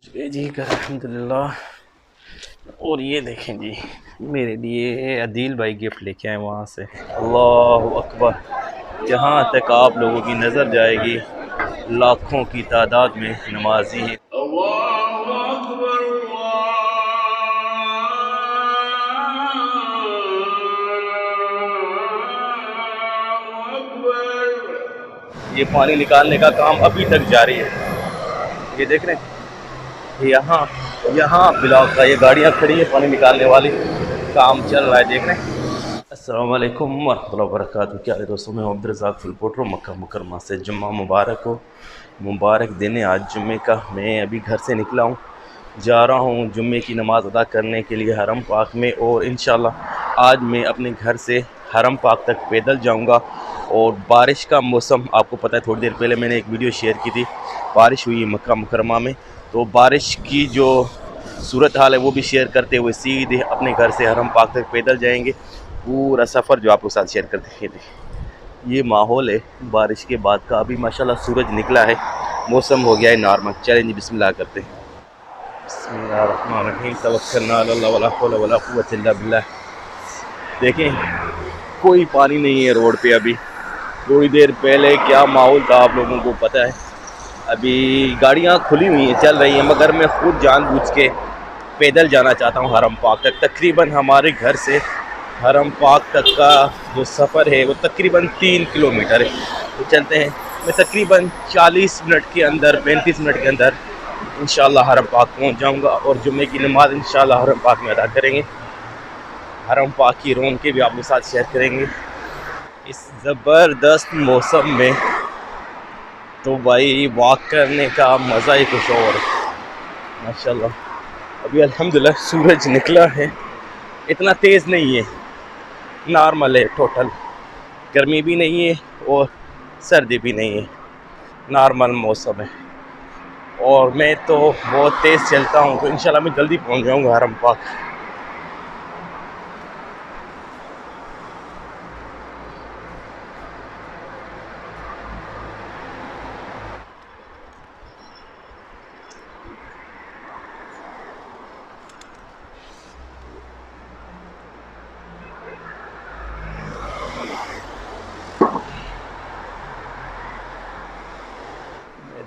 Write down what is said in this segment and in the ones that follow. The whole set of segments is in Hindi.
चलिए जी अल्हम्दुलिल्लाह। और ये देखें जी, मेरे लिए अदील भाई गिफ्ट लेके आए वहाँ से। अल्लाह अकबर। जहाँ तक आप लोगों की नज़र जाएगी लाखों की तादाद में नमाजी हैं। अल्लाह अकबर, अल्लाह अकबर। ये पानी निकालने का काम अभी तक जारी है। ये देख रहे हैं, यहाँ यहाँ ब्लॉक का ये गाड़ियाँ खड़ी है पानी निकालने वाली, काम चल रहा है। देख रहे हैं। अस्सलाम वालेकुम वरहमतुल्लाहि वबरकातुहू। क्या है दोस्तों, मैं अब्दुल रज़ाक फुलपोट्रो मक्का मुकरमा से। जुम्मा मुबारक हो, मुबारक दिन है आज जुम्मे का। मैं अभी घर से निकला हूँ, जा रहा हूँ जुम्मे की नमाज़ अदा करने के लिए हरम पाक में। और इंशाल्लाह आज मैं अपने घर से हरम पाक तक पैदल जाऊँगा। और बारिश का मौसम आपको पता है, थोड़ी देर पहले मैंने एक वीडियो शेयर की थी, बारिश हुई मक्का मुकरमा में। तो बारिश की जो सूरत हाल है वो भी शेयर करते हुए सीधे अपने घर से हरम पाक तक पैदल जाएंगे। पूरा सफ़र जो आपके साथ शेयर करते हैं। ये माहौल है बारिश के बाद का। अभी माशाल्लाह सूरज निकला है, मौसम हो गया है नॉर्मल। चलें जी, बिस्मिल्लाह करते हैं। बिस्मिल्लाहिर्रहमानिर्रहीम, तवक्कलना अल्लाह वला हौला वला कुव्वता इल्ला बिल्लाह। देखें, कोई पानी नहीं है रोड पे। अभी थोड़ी देर पहले क्या माहौल था आप लोगों को पता है। अभी गाड़ियाँ खुली हुई हैं, चल रही हैं, मगर मैं खुद जानबूझ के पैदल जाना चाहता हूँ हरम पाक तक। तकरीबन हमारे घर से हरम पाक तक का जो सफ़र है वो तकरीबन 3 किलोमीटर है। तो चलते हैं, मैं तकरीबन 40 मिनट के अंदर, 35 मिनट के अंदर इंशाल्लाह हरम पाक पहुँच जाऊँगा। और जुम्मे की नमाज़ इंशाल्लाह हरम पाक में अदा करेंगे। हरम पाक की रौनकें भी आपके साथ शेयर करेंगे इस ज़बरदस्त मौसम में। तो भाई वॉक करने का मज़ा ही कुछ और है माशाल्लाह। अभी अल्हम्दुलिल्लाह सूरज निकला है, इतना तेज़ नहीं है, नॉर्मल है। टोटल गर्मी भी नहीं है और सर्दी भी नहीं है, नॉर्मल मौसम है। और मैं तो बहुत तेज़ चलता हूँ, तो इंशाल्लाह मैं जल्दी पहुँच जाऊँगा हरम पाक।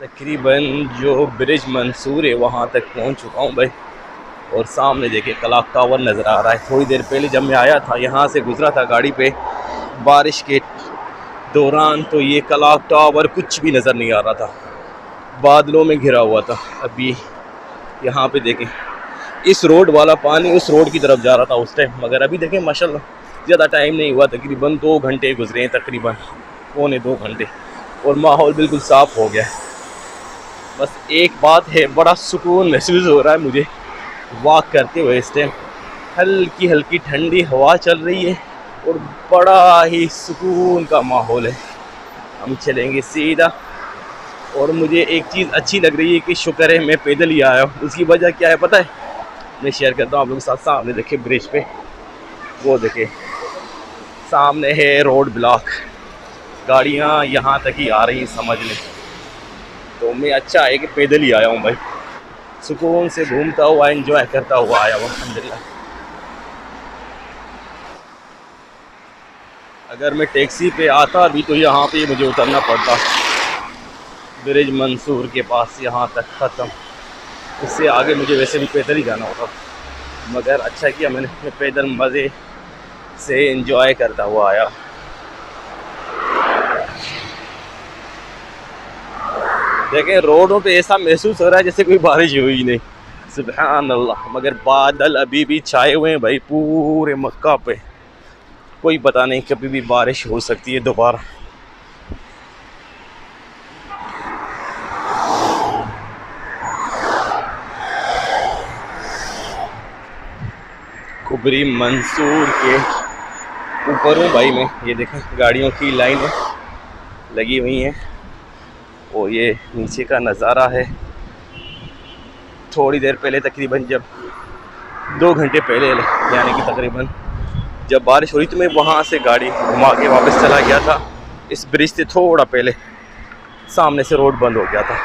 तकरीबन जो ब्रिज मंसूर है वहाँ तक पहुँच चुका हूँ भाई। और सामने देखिए क्लॉक टावर नज़र आ रहा है। थोड़ी देर पहले जब मैं आया था, यहाँ से गुजरा था गाड़ी पे बारिश के दौरान, तो ये क्लॉक टावर कुछ भी नज़र नहीं आ रहा था, बादलों में घिरा हुआ था। अभी यहाँ पे देखें, इस रोड वाला पानी उस रोड की तरफ जा रहा था उस टाइम, मगर अभी देखें माशाल्लाह ज़्यादा टाइम नहीं हुआ, तकरीबन 2 घंटे गुजरे हैं, तकरीबन पौने 2 घंटे, और माहौल बिल्कुल साफ़ हो गया है। बस एक बात है, बड़ा सुकून महसूस हो रहा है मुझे वॉक करते हुए। इस टाइम हल्की हल्की ठंडी हवा चल रही है और बड़ा ही सुकून का माहौल है। हम चलेंगे सीधा। और मुझे एक चीज़ अच्छी लग रही है कि शुक्र है मैं पैदल ही आया हूँ। उसकी वजह क्या है पता है, मैं शेयर करता हूँ आप लोगों के साथ। सामने देखे ब्रिज पे, वो देखे सामने है रोड ब्लॉक, गाड़ियाँ यहाँ तक ही आ रही हैं समझ लें। तो मैं अच्छा है कि पैदल ही आया हूँ भाई, सुकून से घूमता हुआ एंजॉय करता हुआ आया हूँ अल्हम्दुलिल्लाह। अगर मैं टैक्सी पे आता भी तो यहाँ पे मुझे उतरना पड़ता, ब्रिज मंसूर के पास यहाँ तक ख़त्म। इससे आगे मुझे वैसे भी पैदल ही जाना होता, मगर अच्छा किया मैंने पैदल मज़े से एंजॉय करता हुआ आया। देखें, रोडों पे ऐसा महसूस हो रहा है जैसे कोई बारिश हुई नहीं, सुभान अल्लाह। मगर बादल अभी भी छाए हुए हैं भाई पूरे मक्का पे, कोई पता नहीं कभी भी बारिश हो सकती है दोबारा। कुबरी मंसूर के ऊपर हूँ भाई मैं। ये देखें गाड़ियों की लाइनें लगी हुई हैं और ये नीचे का नज़ारा है। थोड़ी देर पहले तकरीबन जब 2 घंटे पहले यानी कि तकरीबन जब बारिश हो रही तो मैं वहाँ से गाड़ी घुमा के वापस चला गया था। इस ब्रिज से थोड़ा पहले सामने से रोड बंद हो गया था।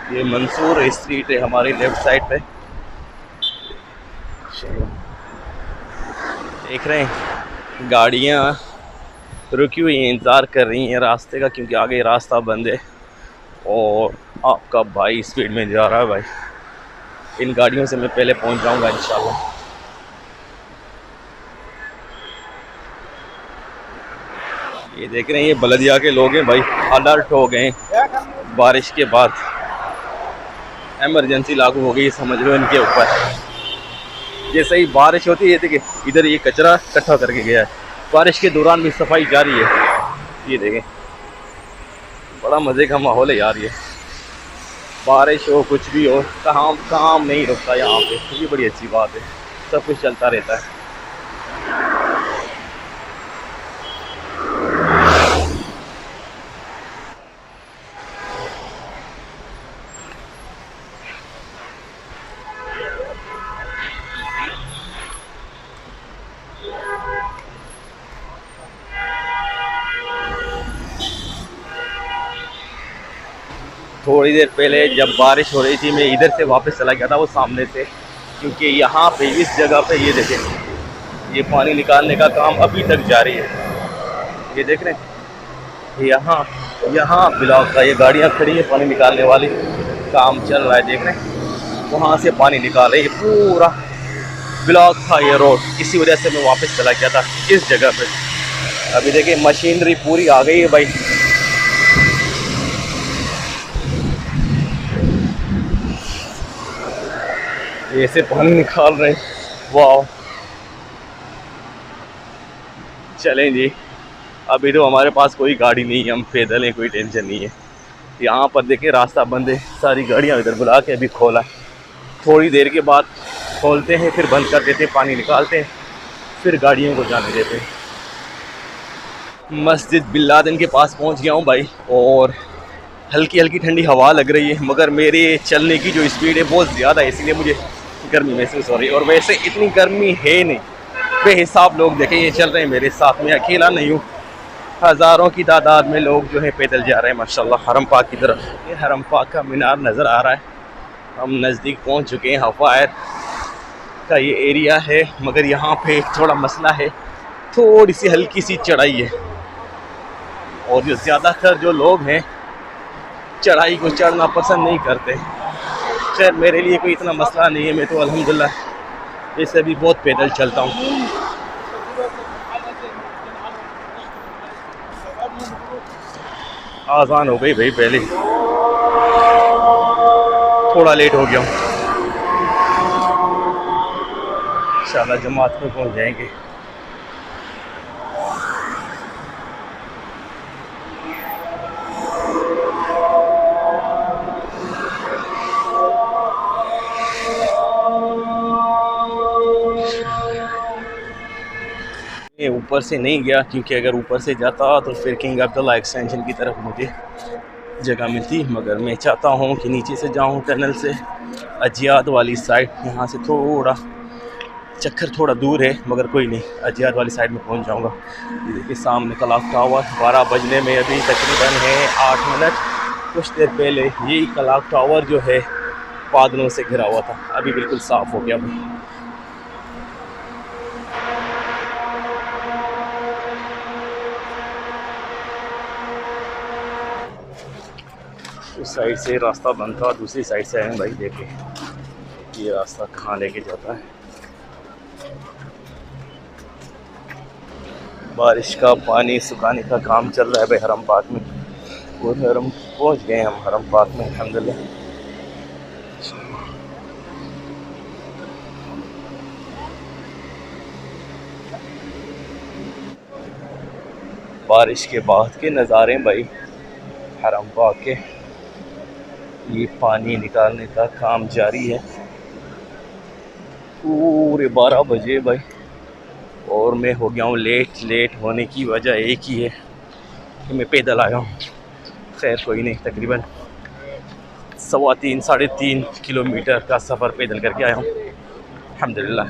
ये मंसूर स्ट्रीट है हमारी लेफ्ट साइड पे। चलो देख रहे हैं गाड़ियाँ रुकी हुई हैं, इंतज़ार कर रही हैं रास्ते का, क्योंकि आगे रास्ता बंद है और आपका भाई स्पीड में जा रहा है भाई। इन गाड़ियों से मैं पहले पहुंच जाऊंगा इंशाल्लाह। ये देख रहे हैं ये बलदिया के लोग हैं भाई, अलर्ट हो गए बारिश के बाद, इमरजेंसी लागू हो गई समझ लो इनके ऊपर। जैसे ही बारिश होती है, ये देखिए इधर ये कचरा इकट्ठा करके गया है, बारिश के दौरान भी सफाई जारी है। ये देखें बड़ा मज़े का माहौल है यार, ये बारिश हो कुछ भी हो काम नहीं रुकता यहाँ पे, ये बड़ी अच्छी बात है, सब कुछ चलता रहता है। थोड़ी देर पहले जब बारिश हो रही थी मैं इधर से वापस चला गया था, वो सामने से, क्योंकि यहाँ पे इस जगह पे ये देखें ये पानी निकालने का काम अभी तक जारी है। ये देख रहे हैं यहाँ ब्लॉक का ये गाड़ियाँ खड़ी है पानी निकालने वाली, काम चल रहा है। देख रहे हैं वहाँ से पानी निकाल रहे, ये पूरा ब्लॉक था ये रोड, इसी वजह से मैं वापस चला गया था इस जगह पे। अभी देखिए मशीनरी पूरी आ गई है भाई, ऐसे पानी निकाल रहे हैं। वाह चलें जी, अभी तो हमारे पास कोई गाड़ी नहीं है, हम पैदल हैं, कोई टेंशन नहीं है। यहाँ पर देखें रास्ता बंद है, सारी गाड़ियाँ इधर बुला के अभी खोला, थोड़ी देर के बाद खोलते हैं फिर बंद कर देते हैं, पानी निकालते हैं फिर गाड़ियों को जाने देते हैं। मस्जिद बिन लादेन के पास पहुँच गया हूँ भाई, और हल्की हल्की ठंडी हवा लग रही है, मगर मेरे चलने की जो स्पीड है बहुत ज़्यादा है, इसलिए मुझे गर्मी महसूस हो रही है। और वैसे इतनी गर्मी है नहीं, बेहिसाब लोग देखें ये चल रहे हैं मेरे साथ, में अकेला नहीं हूँ, हज़ारों की तादाद में लोग जो है पैदल जा रहे हैं माशाल्लाह हरम पाक की तरफ। ये हरम पाक का मीनार नज़र आ रहा है, हम नज़दीक पहुँच चुके हैं। हफ़ायर का ये एरिया है, मगर यहाँ पे थोड़ा मसला है, थोड़ी सी हल्की सी चढ़ाई है, और जो ज़्यादातर जो लोग हैं चढ़ाई को चढ़ना पसंद नहीं करते। खैर मेरे लिए कोई इतना मसला नहीं है, मैं तो अल्हम्दुलिल्लाह वैसे भी बहुत पैदल चलता हूँ। आज़ान हो गई भाई, पहले थोड़ा लेट हो गया हूँ, इंशाल्लाह जमात में पहुँच जाएंगे। ये ऊपर से नहीं गया, क्योंकि अगर ऊपर से जाता तो फिर किंग अब्दुल्ला एक्सटेंशन की तरफ मुझे जगह मिलती, मगर मैं चाहता हूँ कि नीचे से जाऊँ टनल से अजियाद वाली साइड। यहाँ से थोड़ा चक्कर थोड़ा दूर है, मगर कोई नहीं, अजियाद वाली साइड में पहुँच जाऊँगा। देखिए सामने क्लॉक टावर, 12 बजने में अभी तकरीबन है 8 मिनट। कुछ देर पहले यही क्लॉक टावर जो है बादलों से घिरा हुआ था, अभी बिल्कुल साफ़ हो गया भाई। उस साइड से रास्ता बंद था, दूसरी साइड से आए भाई। देखें ये रास्ता कहाँ लेके जाता है। बारिश का पानी सुखाने का काम चल रहा है भाई हरम पाक में, और हरम पहुँच गए हम हरम पाक में अल्हम्दुलिल्लाह। बारिश के बाद के नज़ारे भाई हरम पाक के, ये पानी निकालने का काम जारी है पूरे 12 बजे भाई, और मैं हो गया हूँ लेट होने की वजह एक ही है कि मैं पैदल आया हूँ। खैर कोई नहीं, तकरीबन 3.25 साढ़े 3 किलोमीटर का सफ़र पैदल करके आया हूँ अल्हम्दुलिल्लाह।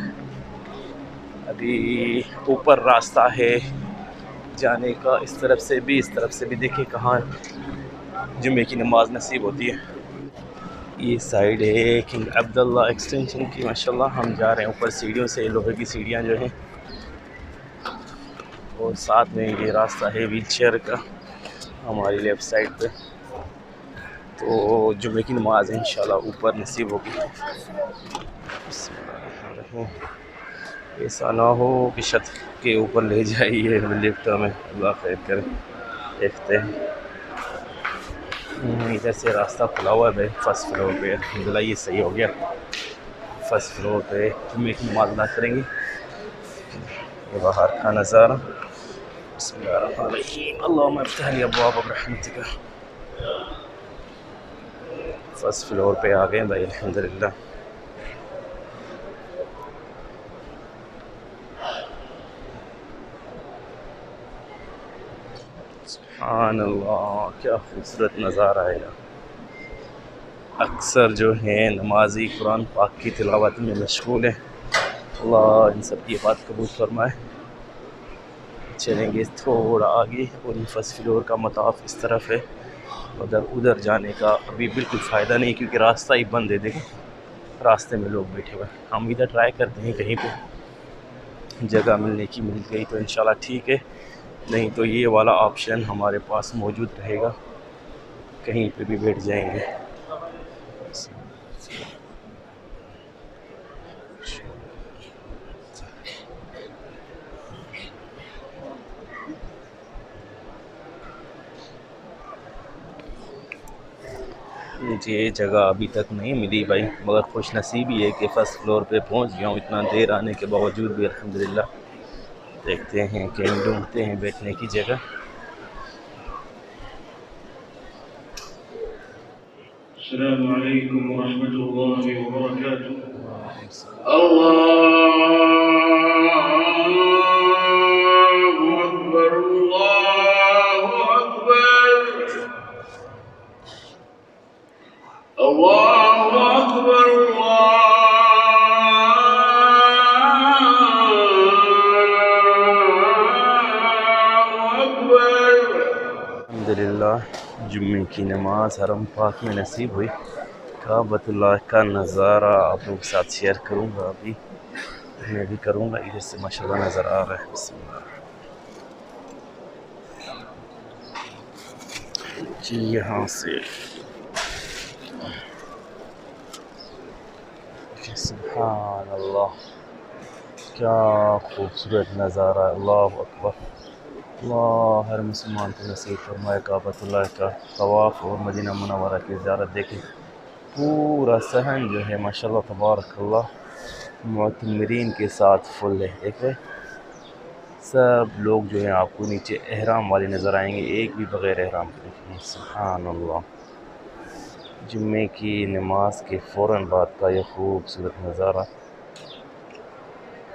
अभी ऊपर रास्ता है जाने का, इस तरफ से भी देखिए कहाँ जुम्मे की नमाज नसीब होती है। ये साइड है किंग अब्दुल्ला एक्सटेंशन की। माशाल्लाह हम जा रहे हैं ऊपर सीढ़ियों से, लोहे की सीढ़ियाँ जो हैं, और साथ में ये रास्ता है व्हील चेयर का हमारी लेफ़्ट साइड पे। तो जुमे की नमाज इंशाल्लाह ऊपर नसीब होगी। ऐसा ना हो कि छत के ऊपर ले जाइए लिफ्ट में, अल्लाह खैर करे। देखते हैं, इधर से रास्ता खुला हुआ है भाई फर्स्ट फ्लोर पे। अल्हम्दुलिल्लाह ये सही हो गया, फर्स्ट फ्लोर पे जुमे की नमाज अदा करेंगे। ये बाहर का नज़ारा। बिस्मिल्लाहिर्रहमानिर्रहीम, अल्लाहुम्मा इफ्तह ली अब्वाब रहमतिक। फर्स्ट फ्लोर पे आ गए भाई अल्हम्दुलिल्लाह। सुभान अल्लाह, क्या खूबसूरत नज़ारा है यार। अक्सर जो है नमाजी कुरान पाक की तिलावत में मशगूल है। अल्लाह इन सब की बात कबूल फरमाए। चलेंगे थोड़ा आगे, और ये फर्स्ट फ्लोर का मताफ इस तरफ है। उधर जाने का अभी बिल्कुल फ़ायदा नहीं, क्योंकि रास्ता ही बंद है। देखें रास्ते में लोग बैठे हुए हैं। हम इधर ट्राई करते हैं, कहीं पे जगह मिलने की मिल गई तो इंशाल्लाह ठीक है, नहीं तो ये वाला ऑप्शन हमारे पास मौजूद रहेगा, कहीं पे भी बैठ जाएंगे। मुझे ये जगह अभी तक नहीं मिली भाई, मगर खुश नसीबी है कि फ़र्स्ट फ्लोर पे पहुंच गया हूँ इतना देर आने के बावजूद भी अल्हम्दुलिल्लाह। देखते हैं कहीं ढूंढते हैं बैठने की जगह। अस्सलामु अलैकुम व रहमतुल्लाहि व बरकातुहू। अल्लाहु अकबर, अल्लाहु अकबर, अल्लाहु अकबर, अल्लाहु अकबर। अल्हम्दुलिल्लाह जुम्मे की नमाज हरम पाक में नसीब हुई। काबतुल्लाह का नज़ारा आप लोगों के साथ शेयर करूँगा, अभी मैं भी करूँगा। इधर से माशाल्लाह नज़र आ रहा है। बिस्मिल्लाह जी, यहाँ से सुभान अल्लाह, क्या खूबसूरत नज़ारा। अल्लाहु अकबर, अल्लाह हर मुसलमान को नसीब फरमाए काबतुल्लाह का तवाफ़ और मदीना मुनव्वरा की ज़ियारत। देखें पूरा सहन जो है माशाल्लाह तबारकल्लाह मुअत्तमिरीन के साथ फुल है। देखें सब लोग जो हैं आपको नीचे एहराम वाले नज़र आएंगे, एक भी बग़ैर एहराम के। देखें सुभान अल्लाह, जुम्मे की नमाज के फ़ौरन बाद का यह खूबसूरत नज़ारा।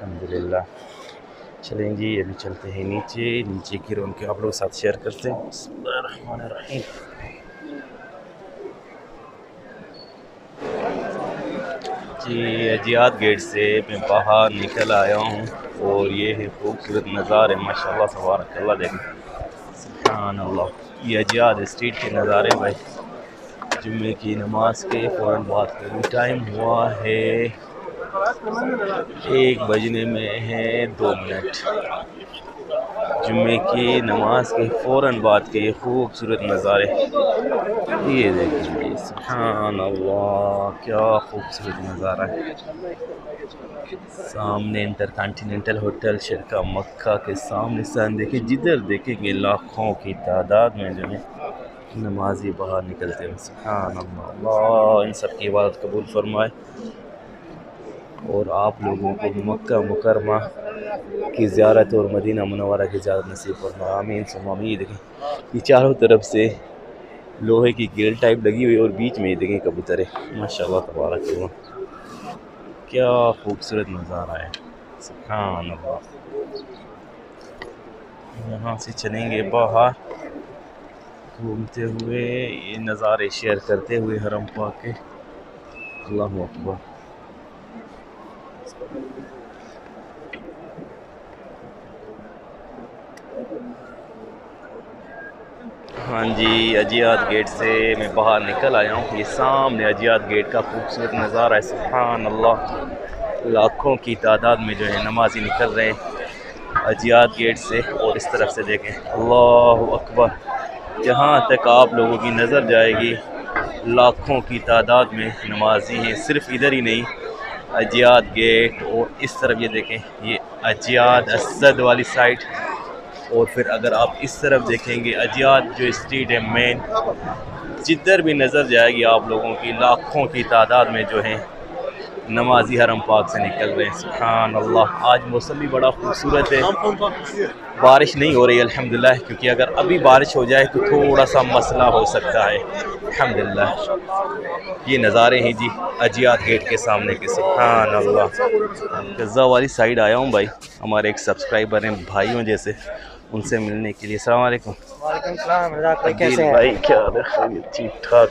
अल्हम्दुलिल्लाह। चलें जी, अभी चलते हैं नीचे की रूम के आप लोग साथ शेयर करते हैं। बिस्मिल्लाहिर्रहमानिर्रहीम। जी, अजियात गेट से मैं बाहर निकल आया हूँ, और ये है खूबसूरत नज़ारे माशाल्लाह तबारकल्लाह। देखें सुभान अल्लाह, ये अजियात स्ट्रीट के नज़ारे भाई। जुम्मे की नमाज के फ़ौरन बाद का टाइम हुआ है 1 बजने में है 2 मिनट। जुम्मे की नमाज के फ़ौरन बाद के ये खूबसूरत नज़ारे, ये देखिए सुभान अल्लाह, क्या खूबसूरत नज़ारा है। सामने इंटरकॉन्टिनेंटल होटल शरका मक्का के सामने सन देखिए, जिधर देखेंगे लाखों की तादाद में जो है नमाजी बाहर निकलते हैं। सुभान अल्लाह, अल्लाह इन सब की इबादत कबूल फरमाए, और आप लोगों को मक्का मुकरमा की ज़ियारत और मदीना मुनव्वरा की ज़ियारत नसीब फरमाए, आमीन सुम्मा आमीन। देखें ये चारों तरफ से लोहे की ग्रिल टाइप लगी हुई, और बीच में देखें कबूतर है माशाल्लाह तबारक अल्लाह, क्या खूबसूरत नज़ारा है। सुभान अल्लाह। यहाँ से चलेंगे बाहर घूमते हुए, ये नज़ारे शेयर करते हुए हरम पाक के। अल्लाहु अकबर। हाँ जी, अजियात गेट से मैं बाहर निकल आया हूँ। ये सामने अजियात गेट का खूबसूरत नज़ारा है। सुभान अल्लाह, लाखों की तादाद में जो है नमाजी निकल रहे हैं अजियात गेट से। और इस तरफ से देखें, अल्लाह अकबर, जहाँ तक आप लोगों की नज़र जाएगी लाखों की तादाद में नमाजी हैं। सिर्फ इधर ही नहीं, अजियात गेट और इस तरफ ये देखें, ये अजियात असद वाली साइड। और फिर अगर आप इस तरफ देखेंगे अजियात जो स्ट्रीट है मेन, जिधर भी नज़र जाएगी आप लोगों की लाखों की तादाद में जो है नमाजी हरम पाक से निकल रहे हैं। सुभान अल्लाह, आज मौसम भी बड़ा खूबसूरत है। बारिश नहीं हो रही अल्हम्दुलिल्लाह, क्योंकि अगर अभी बारिश हो जाए तो थोड़ा सा मसला हो सकता है। अल्हम्दुलिल्लाह, ये नज़ारे हैं जी अजियात गेट के सामने के। सुभान अल्लाह, गज़ा वाली साइड आया हूँ भाई, हमारे एक सब्सक्राइबर हैं, भाइयों जैसे, उनसे मिलने के लिए। अस्सलाम वालेकुम। वालेकुम सलाम, रज़ाक भाई कैसे हैं? भाई क्या हाल है? ठीक ठाक।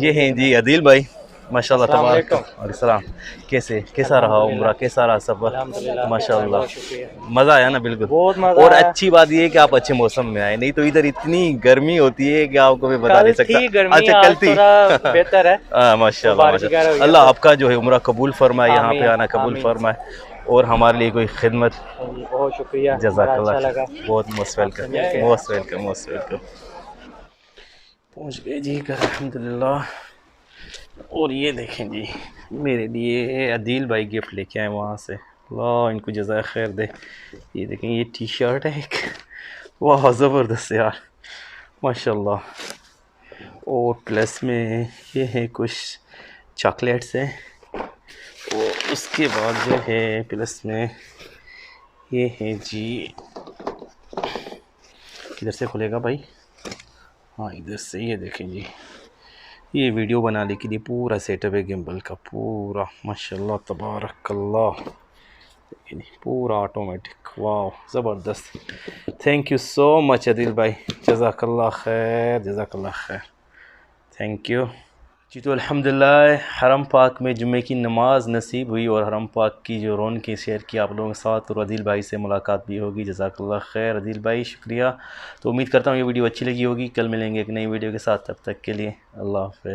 ये हैं जी अदील भाई, माशाल्लाह अस्सलाम तबारक। वालेकुम। और सलाम। कैसा रहा उम्रा, कैसा रहा सफ़र? अल्हम्दुलिल्लाह, माशाल्लाह, बहुत शुक्रिया। मज़ा आया ना? बिल्कुल। बहुत मज़ा और आया। अच्छी बात ये है कि आप अच्छे मौसम में आए, नहीं तो इधर इतनी गर्मी होती है कि आपको मैं बता कल नहीं सकता। थी गर्मी, अच्छा, कल आज थी। थोड़ा बेहतर है। हाँ, तो माशाल्लाह बारिश माशाल्लाह, वगैरह हुई है अल्लाह तो आपका जो है उम्रा कबूल फरमाए, यहाँ पे आमीन आना कबूल आमीन। फरमाए और हमारे लिए कोई खिदमत। हाँ जी, बहुत शुक्रिया, बड़ा जज़ाकल्लाह अच्छा खैर। लगा बहुत मोस्ट आपसे वेलकम, मिलके। Most welcome, most welcome. पहुँच गए जी घर अल्हम्दुलिल्लाह। और ये देखें जी, मेरे लिए अदील भाई गिफ्ट लेके आए वहाँ से, अल्लाह इनको जज़ाए खैर दे। ये देखें, ये टी शर्ट है एक, वाह ज़बरदस्त यार, माशाल्लाह। और प्लस में ये है कुछ चॉकलेट्स हैं। और उसके बाद जो है प्लस में ये है जी, किधर से खुलेगा भाई? हाँ, इधर से। ये देखें जी, ये वीडियो बनाने के लिए पूरा सेटअप है गिम्बल का, पूरा माशाल्लाह तबारकल्लाह, पूरा ऑटोमेटिक, वाह ज़बरदस्त। Thank you so much Adil भाई, जज़ाकल्लाह खैर, जज़ाकल्लाह खैर, थैंक यू जी। तो अल्हम्दुलिल्लाह हरम पाक में जुम्मे की नमाज़ नसीब हुई और हरम पाक की जो रौनकें शेयर की आप लोगों के साथ, और अदिल भाई से मुलाकात भी होगी। जज़ाकल्लाह खैर अदिल भाई, शुक्रिया। तो उम्मीद करता हूँ ये वीडियो अच्छी लगी होगी। कल मिलेंगे एक नई वीडियो के साथ, तब तक के लिए अल्लाह हाफ़िज़।